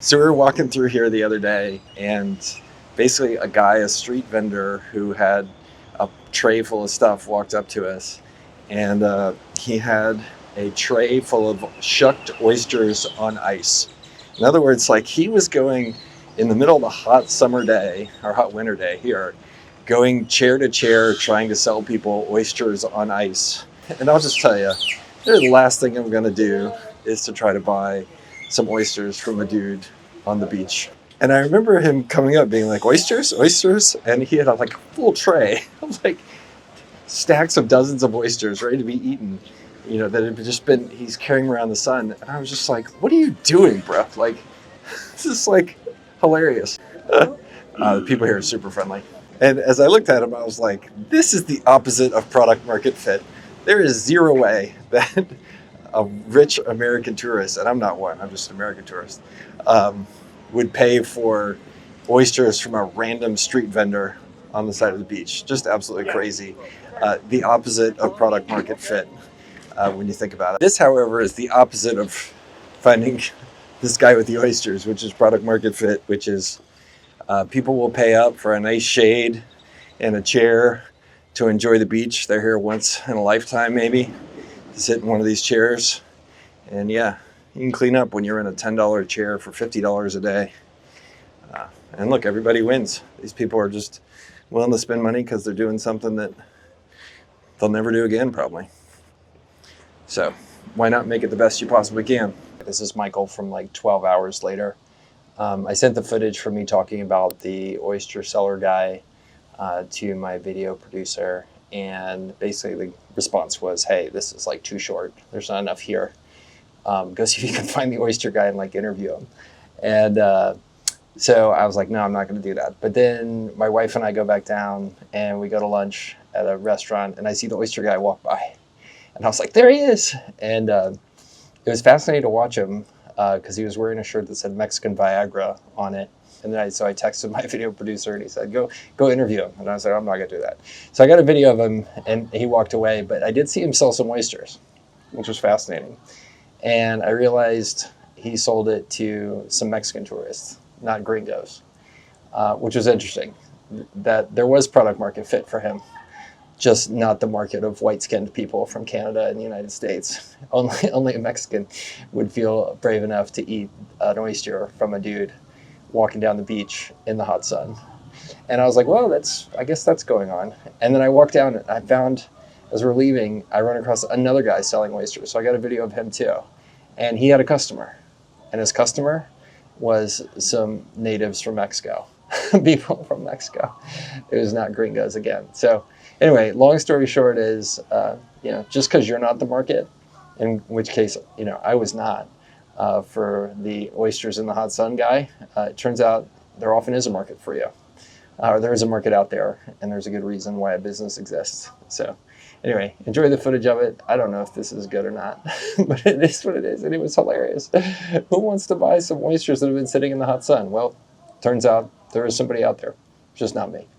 So we were walking through here the other day, and basically a guy, a street vendor who had a tray full of stuff, walked up to us, and he had a tray full of shucked oysters on ice. In other words, like he was going in the middle of a hot summer day or hot winter day here, going chair to chair trying to sell people oysters on ice. And I'll just tell you, the last thing I'm going to do is to try to buy some oysters from a dude on the beach. And I remember him coming up being like, oysters, oysters. And he had like a full tray of like stacks of dozens of oysters ready to be eaten, that had just been, he's carrying around the sun. And I was just like, what are you doing, bro? Like, this is like hilarious. The people here are super friendly. And as I looked at him, I was like, this is the opposite of product market fit. There is zero way that a rich American tourist, and I'm not one, I'm just an American tourist, would pay for oysters from a random street vendor on the side of the beach. Just absolutely crazy. The opposite of product market fit when you think about it. This, however, is the opposite of finding this guy with the oysters, which is product market fit, which is people will pay up for a nice shade and a chair to enjoy the beach. They're here once in a lifetime, maybe, to sit in one of these chairs. And yeah, you can clean up when you're in a $10 chair for $50 a day. And look, everybody wins. These people are just willing to spend money because they're doing something that they'll never do again, probably. So why not make it the best you possibly can? This is Michael from like 12 hours later. I sent the footage from me talking about the oyster seller guy to my video producer, and basically the response was, hey, this is like too short. There's not enough here. Go see if you can find the oyster guy and like interview him. And so I was like, no, I'm not going to do that. But then my wife and I go back down and we go to lunch at a restaurant, and I see the oyster guy walk by. And I was like, there he is. And it was fascinating to watch him because he was wearing a shirt that said Mexican Viagra on it. And then so I texted my video producer, and he said, go interview him. And I was like, I'm not going to do that. So I got a video of him, and he walked away. But I did see him sell some oysters, which was fascinating. And I realized he sold it to some Mexican tourists, not gringos, which was interesting. That there was product market fit for him, just not the market of white-skinned people from Canada and the United States. Only a Mexican would feel brave enough to eat an oyster from a dude walking down the beach in the hot sun. And I was like, well, I guess that's going on. And then I walked down and I found, as we're leaving, I run across another guy selling oysters. So I got a video of him too. And he had a customer. And his customer was some natives from Mexico, people from Mexico. It was not gringos again. So anyway, long story short is, just because you're not the market, in which case, I was not, for the oysters in the hot sun guy, it turns out there often is a market for you. There is a market out there, and there's a good reason why a business exists. So anyway, enjoy the footage of it. I don't know if this is good or not, but it is what it is, and it was hilarious. Who wants to buy some oysters that have been sitting in the hot sun? Well, turns out there is somebody out there, just not me.